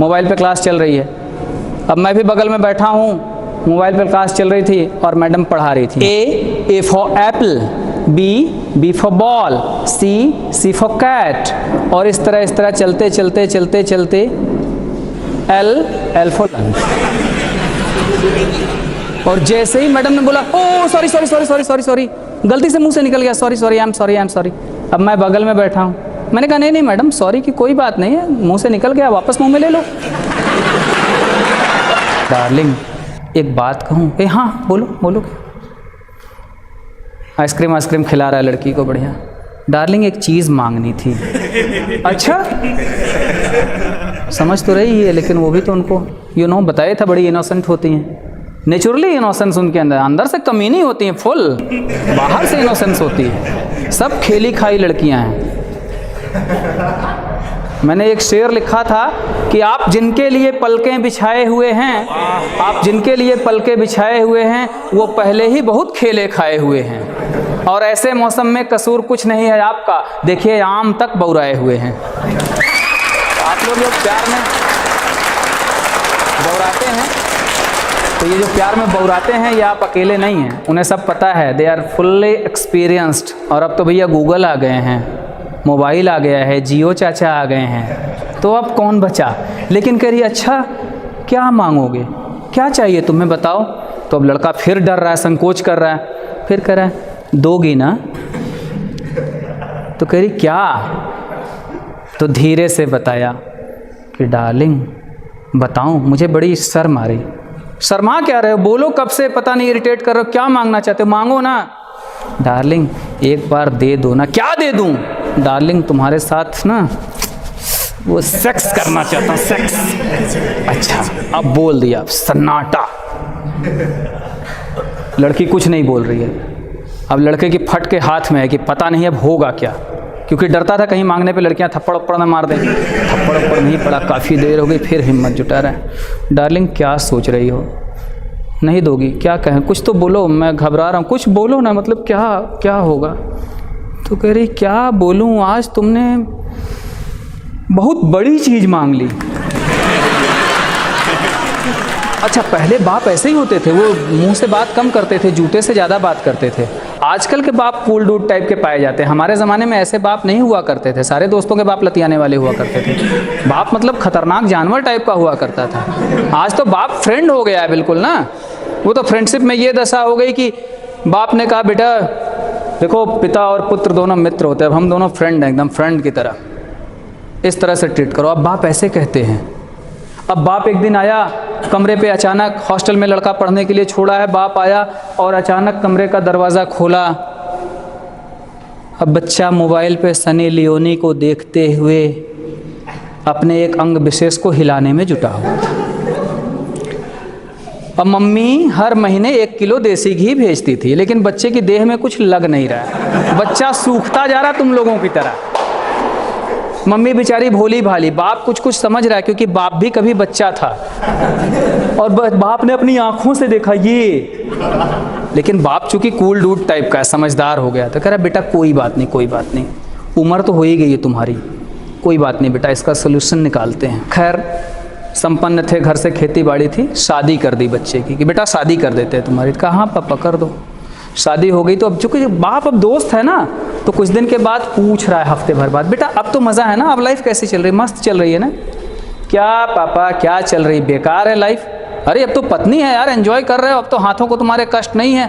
Mobile पे class चल रही है। अब मैं भी बगल में बैठा हूँ, मोबाइल पे क्लास चल रही थी और मैडम पढ़ा रही थी। A for apple, B for ball, C for cat, और इस तरह चलते चलते एल फॉर लंच। और जैसे ही मैडम ने बोला ओ सॉरी, गलती से मुंह से निकल गया, सॉरी, आई एम सॉरी। अब मैं बगल में बैठा हूँ, मैंने कहा नहीं मैडम, सॉरी की कोई बात नहीं है, मुंह से निकल गया, वापस मुंह में ले लो। डार्लिंग एक बात कहूँ? हाँ बोलो। आइसक्रीम खिला रहा है लड़की को, बढ़िया। डार्लिंग एक चीज़ मांगनी थी। अच्छा, समझ तो रही है, लेकिन वो भी तो उनको बताया था, बड़ी इनोसेंट होती हैं, नेचुरली इनोसेंस उनके अंदर से कमीनी होती हैं, फुल बाहर से इनोसेंस होती है, सब खेली खाई लड़कियां हैं। मैंने एक शेर लिखा था कि आप जिनके लिए पलकें बिछाए हुए हैं, वो पहले ही बहुत खेले खाए हुए हैं, और ऐसे मौसम में कसूर कुछ नहीं है आपका, देखिए आम तक बौराए हुए हैं। आप लोग प्यार में बौराते हैं, तो ये जो प्यार में बौराते हैं, ये आप अकेले नहीं हैं, उन्हें सब पता है, दे आर फुल्ली एक्सपीरियंस्ड। और अब तो भैया गूगल आ गए हैं, मोबाइल आ गया है, जियो चाचा आ गए हैं, तो अब कौन बचा। लेकिन कह रही अच्छा क्या मांगोगे, क्या चाहिए तुम्हें बताओ। तो अब लड़का फिर डर रहा है, संकोच कर रहा है, फिर कह रहा है दोगी ना। तो कह रही क्या। तो धीरे से बताया कि डार्लिंग बताऊं, मुझे बड़ी शर्म आ रही। शर्मा क्या रहे हो, बोलो, कब से पता नहीं इरिटेट कर रहे हो, क्या मांगना चाहते हो, मांगो ना। डार्लिंग एक बार दे दो ना। क्या दे दूं? डार्लिंग तुम्हारे साथ ना वो सेक्स करना चाहता हूँ, सेक्स। अच्छा, अब बोल दिया, सन्नाटा। लड़की कुछ नहीं बोल रही है। अब लड़के की फट के हाथ में है कि पता नहीं अब होगा क्या, क्योंकि डरता था कहीं मांगने पे लड़कियां थप्पड़ उप्पड़ ना मार दें। थप्पड़ उप्पड़ नहीं पड़ा, काफ़ी देर हो गई, फिर हिम्मत जुटा रहा है। डार्लिंग क्या सोच रही हो, नहीं दोगी? क्या कहें, कुछ तो बोलो, मैं घबरा रहा हूँ, कुछ बोलो ना, मतलब क्या होगा। तो कह रही क्या बोलूँ, आज तुमने बहुत बड़ी चीज़ मांग ली। अच्छा, पहले बाप ऐसे ही होते थे, वो मुंह से बात कम करते थे, जूते से ज़्यादा बात करते थे। आजकल के बाप कूल डूड टाइप के पाए जाते हैं, हमारे ज़माने में ऐसे बाप नहीं हुआ करते थे। सारे दोस्तों के बाप लतियाने वाले हुआ करते थे। बाप मतलब खतरनाक जानवर टाइप का हुआ करता था। आज तो बाप फ्रेंड हो गया है बिल्कुल ना। वो तो फ्रेंडशिप में ये दशा हो गई कि बाप ने कहा बेटा देखो, पिता और पुत्र दोनों मित्र होते हैं, अब हम दोनों फ्रेंड हैं, एकदम फ्रेंड की तरह, इस तरह से ट्रीट करो। अब बाप ऐसे कहते हैं। अब बाप एक दिन आया कमरे पे, अचानक हॉस्टल में लड़का पढ़ने के लिए छोड़ा है, बाप आया और अचानक कमरे का दरवाज़ा खोला। अब बच्चा मोबाइल पे सनी लियोनी को देखते हुए अपने एक अंग विशेष को हिलाने में जुटा हुआ। अब मम्मी हर महीने 1 किलो देसी घी भेजती थी, लेकिन बच्चे की देह में कुछ लग नहीं रहा, बच्चा सूखता जा रहा तुम लोगों की तरह। मम्मी बेचारी भोली भाली, बाप कुछ समझ रहा है, क्योंकि बाप भी कभी बच्चा था और बाप ने अपनी आंखों से देखा ये। लेकिन बाप चूंकि कूल डूड टाइप का है, समझदार हो गया, तो कह रहा बेटा कोई बात नहीं, उम्र तो हो ही गई है तुम्हारी, कोई बात नहीं बेटा, इसका सोल्यूशन निकालते हैं। खैर संपन्न थे, घर से खेती बाड़ी थी, शादी कर दी बच्चे की कि बेटा शादी कर देते हैं तुम्हारी। कहा हाँ पापा कर दो। शादी हो गई। तो अब चूंकि बाप अब दोस्त है ना, तो कुछ दिन के बाद पूछ रहा है, हफ्ते भर बाद, बेटा अब तो मज़ा है ना, अब लाइफ कैसी चल रही, मस्त चल रही है ना? क्या पापा क्या चल रही, बेकार है लाइफ। अरे अब तो पत्नी है यार, एंजॉय कर रहे हो, अब तो हाथों को तुम्हारे कष्ट नहीं है।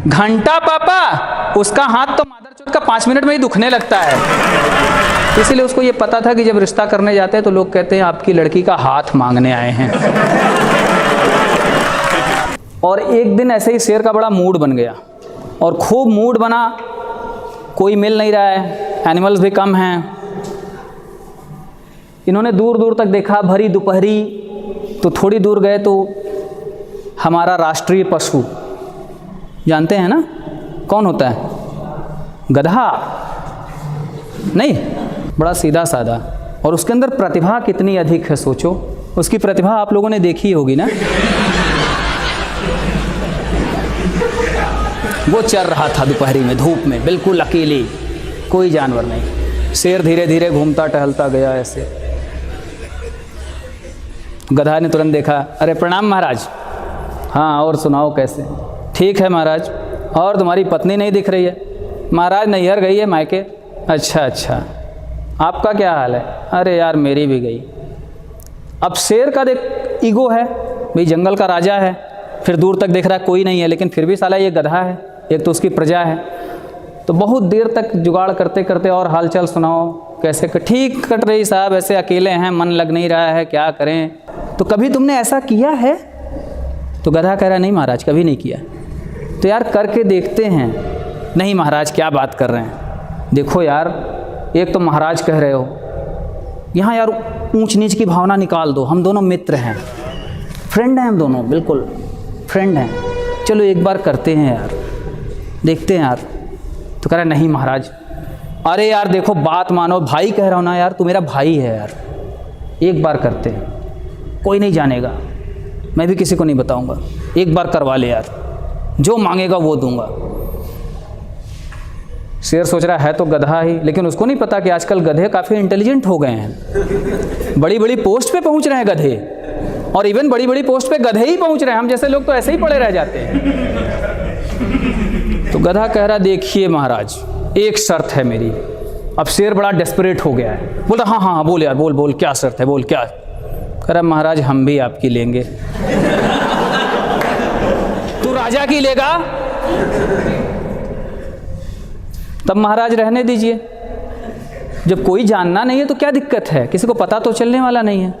घंटा पापा, उसका हाथ तो मादरचोद का 5 मिनट में ही दुखने लगता है। इसीलिए उसको ये पता था कि जब रिश्ता करने जाते हैं तो लोग कहते हैं आपकी लड़की का हाथ मांगने आए हैं। और एक दिन ऐसे ही शेर का बड़ा मूड बन गया, और खूब मूड बना, कोई मिल नहीं रहा है, एनिमल्स भी कम हैं। इन्होंने दूर दूर तक देखा, भरी दोपहरी, तो थोड़ी दूर गए तो हमारा राष्ट्रीय पशु जानते हैं ना कौन होता है? गधा नहीं, बड़ा सीधा साधा, और उसके अंदर प्रतिभा कितनी अधिक है सोचो। उसकी प्रतिभा आप लोगों ने देखी होगी ना। वो चल रहा था दोपहरी में, धूप में, बिल्कुल अकेले, कोई जानवर नहीं। शेर धीरे धीरे घूमता टहलता गया ऐसे। गधा ने तुरंत देखा, अरे प्रणाम महाराज। हाँ और सुनाओ कैसे? ठीक है महाराज। और तुम्हारी पत्नी नहीं दिख रही है? महाराज नैहर गई है मायके। अच्छा अच्छा, आपका क्या हाल है? अरे यार मेरी भी गई। अब शेर का देख ईगो है, भाई जंगल का राजा है, फिर दूर तक देख रहा है कोई नहीं है, लेकिन फिर भी साला ये गधा है, एक तो उसकी प्रजा है। तो बहुत देर तक जुगाड़ करते करते, और हालचाल सुनाओ कैसे? ठीक कट रही साहब, ऐसे अकेले हैं, मन लग नहीं रहा है, क्या करें। तो कभी तुमने ऐसा किया है? तो गधा कह रहा नहीं महाराज कभी नहीं किया। तो यार करके देखते हैं। नहीं महाराज क्या बात कर रहे हैं, देखो यार एक तो महाराज कह रहे हो, यहाँ यार ऊंच नीच की भावना निकाल दो, हम दोनों मित्र हैं, फ्रेंड हैं हम दोनों, बिल्कुल फ्रेंड हैं, चलो एक बार करते हैं यार, देखते हैं यार। तो कह रहा नहीं महाराज। अरे यार देखो बात मानो, भाई कह रहा हूँ ना यार, तू मेरा भाई है यार, एक बार करते हैं, कोई नहीं जानेगा, मैं भी किसी को नहीं बताऊंगा, एक बार करवा ले यार, जो मांगेगा वो दूंगा। शेर सोच रहा है तो गधा ही, लेकिन उसको नहीं पता कि आजकल गधे काफ़ी इंटेलिजेंट हो गए हैं, बड़ी बड़ी पोस्ट पे पहुंच रहे हैं गधे, और इवन बड़ी बड़ी पोस्ट पे गधे ही पहुंच रहे हैं, हम जैसे लोग तो ऐसे ही पड़े रह जाते हैं। तो गधा कह रहा देखिए महाराज एक शर्त है मेरी। अब शेर बड़ा डेस्परेट हो गया है, बोलता हाँ हाँ बोल यार, बोल बोल क्या शर्त है, बोल क्या। कह रहा महाराज हम भी आपकी लेंगे। तू राजा की लेगा? तब महाराज रहने दीजिए, जब कोई जानना नहीं है तो क्या दिक्कत है, किसी को पता तो चलने वाला नहीं है।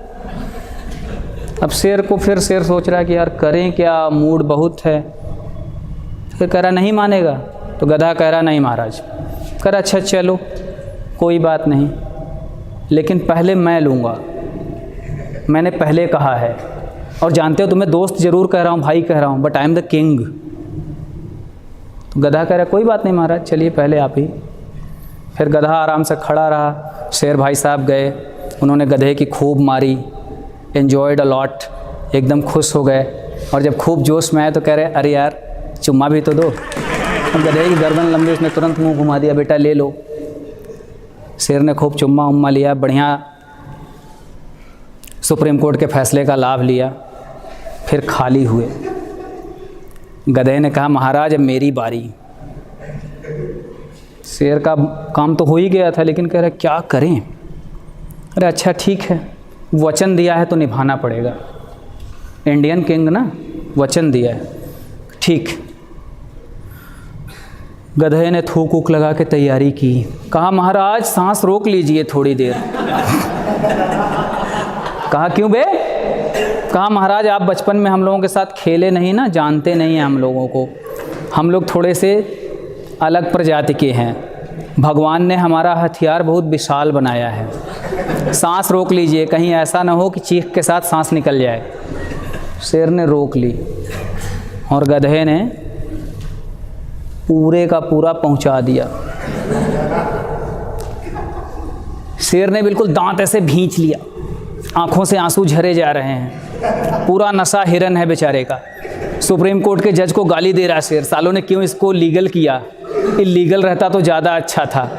अब शेर को फिर शेर सोच रहा है कि यार करें क्या, मूड बहुत है। फिर कह रहा नहीं मानेगा। तो गधा कह रहा नहीं महाराज। कह रहा अच्छा चलो कोई बात नहीं, लेकिन पहले मैं लूँगा, मैंने पहले कहा है, और जानते हो तुम्हें दोस्त ज़रूर कह रहा हूँ, भाई कह रहा हूँ, but I am the king. तो गधा कह रहा कोई बात नहीं महाराज, चलिए पहले आप ही। फिर गधा आराम से खड़ा रहा, शेर भाई साहब गए, उन्होंने गधे की खूब मारी, एन्जॉयड अ लॉट, एकदम खुश हो गए। और जब खूब जोश में आए तो कह रहे अरे यार चुम्मा भी तो दो। अब गधे की गर्दन लंबी, उसने तुरंत मुंह घुमा दिया, बेटा ले लो। शेर ने खूब चुम्मा उम्मा लिया, बढ़िया सुप्रीम कोर्ट के फैसले का लाभ लिया, फिर खाली हुए। गधे ने कहा महाराज अब मेरी बारी। शेर का काम तो हो ही गया था, लेकिन कह रहा क्या करें। अरे अच्छा ठीक है, वचन दिया है तो निभाना पड़ेगा, इंडियन किंग ना, वचन दिया है, ठीक। गधे ने थूक ऊक लगा के तैयारी की, कहा महाराज सांस रोक लीजिए थोड़ी देर। कहा क्यों बे? कहा महाराज आप बचपन में हम लोगों के साथ खेले नहीं ना, जानते नहीं हैं हम लोगों को, हम लोग थोड़े से अलग प्रजाति के हैं, भगवान ने हमारा हथियार बहुत विशाल बनाया है, सांस रोक लीजिए, कहीं ऐसा ना हो कि चीख के साथ सांस निकल जाए। शेर ने रोक ली और गधे ने पूरे का पूरा पहुंचा दिया। शेर ने बिल्कुल दांत ऐसे भींच लिया, आंखों से आंसू झरे जा रहे हैं, पूरा नशा हिरन है बेचारे का। सुप्रीम कोर्ट के जज को गाली दे रहा है शेर, सालों ने क्यों इसको लीगल किया, इलीगल रहता तो ज़्यादा अच्छा था।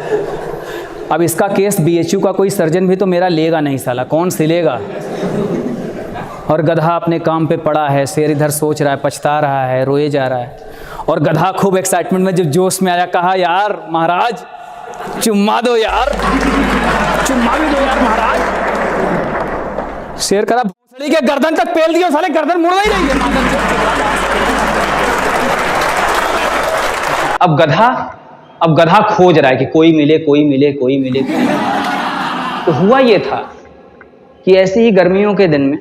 अब इसका केस बीएचयू का कोई सर्जन भी तो मेरा लेगा नहीं, साला कौन सिलेगा। और गधा अपने काम पे पड़ा है, शेर इधर सोच रहा है, पछता रहा है, रोए जा रहा है। और गधा खूब एक्साइटमेंट में जब जोश में आया, कहा यार महाराज चुम्मा दो यार, चुम्मा भी दो यार महाराज। शेर करा भोसड़ी के गर्दन तक पेल दिया, साले गर्दन मुड़ ही नहीं है। अब गधा खोज रहा है कि कोई मिले कोई मिले कोई मिले। तो हुआ ये था कि ऐसे ही गर्मियों के दिन में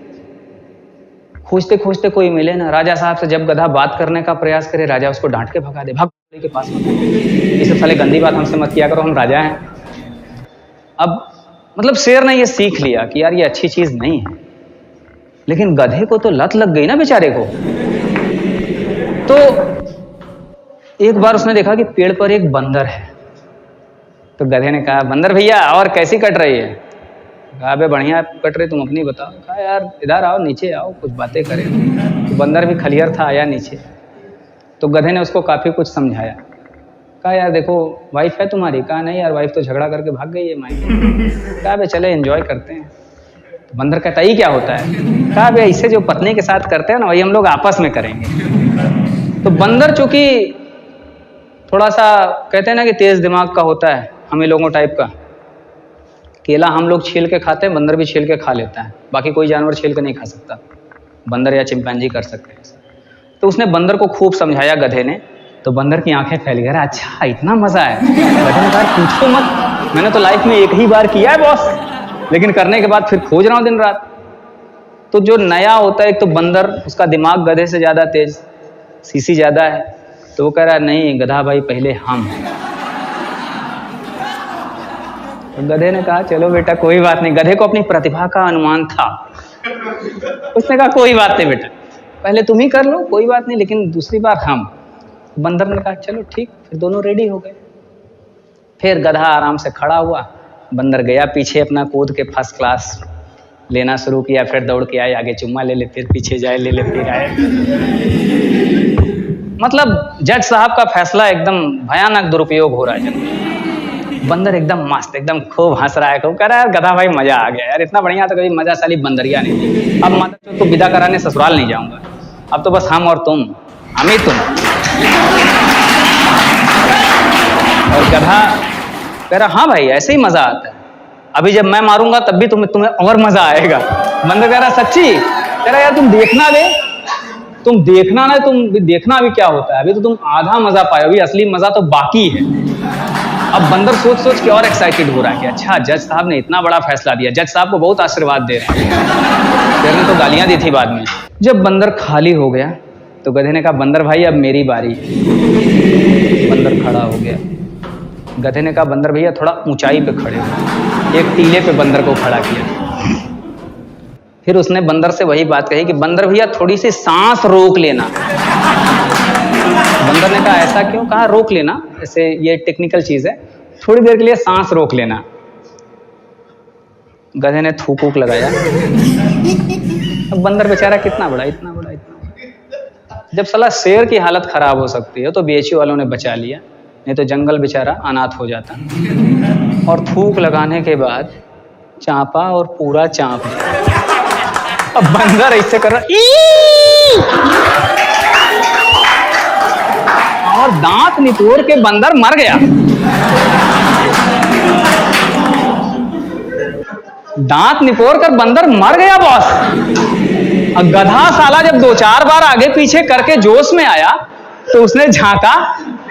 खोजते खोजते कोई मिले ना। राजा साहब से जब गधा बात करने का प्रयास करे, राजा उसको डांट के भगा दे, भाग के पास मत, ये सब साले गंदी बात हमसे मत किया करो, हम राजा हैं। अब मतलब शेर ने ये सीख लिया कि यार ये अच्छी चीज नहीं है, लेकिन गधे को तो लत लग गई ना बेचारे को। तो एक बार उसने देखा कि पेड़ पर एक बंदर है। तो गधे ने कहा बंदर भैया और कैसी कट रही है? कहा बे बढ़िया कट रही, तुम अपनी बताओ। कहा यार इधर आओ, नीचे आओ, कुछ बातें करें। तो बंदर भी खलियर था, आया नीचे। तो गधे ने उसको काफ़ी कुछ समझाया। कहा यार देखो वाइफ है तुम्हारी? कहा नहीं यार वाइफ तो झगड़ा करके भाग गई है मायके। कहा बे चले एंजॉय करते हैं। तो बंदर कहता ये क्या होता है? कहा भाई ऐसे जो पत्नी के साथ करते हैं ना वही हम लोग आपस में करेंगे। तो बंदर चूंकि थोड़ा सा कहते हैं ना कि तेज दिमाग का होता है, हमें लोगों टाइप का, केला हम लोग छील के खाते हैं, बंदर भी छील के खा लेता है, बाकी कोई जानवर छील के नहीं खा सकता, बंदर या चिंपैंजी कर सकते हैं। तो उसने बंदर को खूब समझाया गधे ने, तो बंदर की आंखें फैल गई, अच्छा इतना मजा है। गधे ने कहा पूछो मत, मैंने तो लाइफ में एक ही बार किया है बॉस, लेकिन करने के बाद फिर खोज रहा हूं दिन रात। तो जो नया होता है, एक तो बंदर, उसका दिमाग गधे से ज्यादा तेज, सीसी ज्यादा है, तो वो कह रहा है नहीं गधा भाई पहले हम। तो गधे ने कहा चलो बेटा कोई बात नहीं, गधे को अपनी प्रतिभा का अनुमान था। उसने कहा कोई बात नहीं बेटा, पहले तुम ही कर लो, कोई बात नहीं, लेकिन दूसरी बार हम। बंदर ने कहा चलो ठीक, फिर दोनों रेडी हो गए। फिर गधा आराम से खड़ा हुआ, बंदर गया पीछे अपना कूद के फर्स्ट क्लास लेना शुरू किया, फिर दौड़ के आए, आगे चुम्मा ले ले, फिर पीछे जाए, ले ले, फिर आए। मतलब जज साहब का फैसला एकदम भयानक दुरुपयोग हो रहा है। बंदर एकदम मस्त, एकदम खूब हंस रहा है, खूब कह रहा है गधा भाई मजा आ गया यार, इतना बढ़िया तो कभी मजा साली बंदरिया नहीं थी। अब माता तो विदा कराने ससुराल नहीं जाऊंगा, अब तो बस हम और तुम, हम ही तुम। और गधा कह रहा हाँ भाई ऐसे ही मजा आता है, अभी जब मैं मारूंगा तब भी तुम्हें और मजा आएगा। बंदर कह रहा सच्ची? कह रहा यार तुम देखना दे, तुम देखना ना, तुम देखना अभी क्या होता है, अभी तो तुम आधा मजा पाए, अभी असली मजा तो बाकी है। अब बंदर सोच सोच के और एक्साइटेड हो रहा है कि अच्छा जज साहब ने इतना बड़ा फैसला दिया, जज साहब को बहुत आशीर्वाद दे रहे हैं, फिर ने तो गालियां दी थी बाद में। जब बंदर खाली हो गया तो गधे ने कहा बंदर भाई अब मेरी बारी। बंदर खड़ा हो गया, गधे ने कहा बंदर भैया थोड़ा ऊंचाई पे खड़े हो, एक टीले पे बंदर को खड़ा किया। फिर उसने बंदर से वही बात कही कि बंदर भैया थोड़ी सी सांस रोक लेना। बंदर ने कहा ऐसा क्यों? कहा रोक लेना, ऐसे ये टेक्निकल चीज है, थोड़ी देर के लिए सांस रोक लेना। गधे ने थूक वूक लगाया। अब बंदर बेचारा कितना बड़ा, इतना बड़ा, इतना बड़ा। जब साला शेर की हालत खराब हो सकती है तो बीएचयू वालों ने बचा लिया, नहीं तो जंगल बेचारा अनाथ हो जाता। और थूक लगाने के बाद चांपा और पूरा चांप। अब बंदर ऐसे कर रहा और दांत निचोड़ के बंदर मर गया। दांत निचोड़ कर बंदर मर गया बॉस। अब गधा साला जब 2-4 बार आगे पीछे करके जोश में आया तो उसने झांका,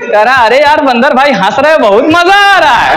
कह रहा अरे यार बंदर भाई हंस रहे हो, बहुत मजा आ रहा है।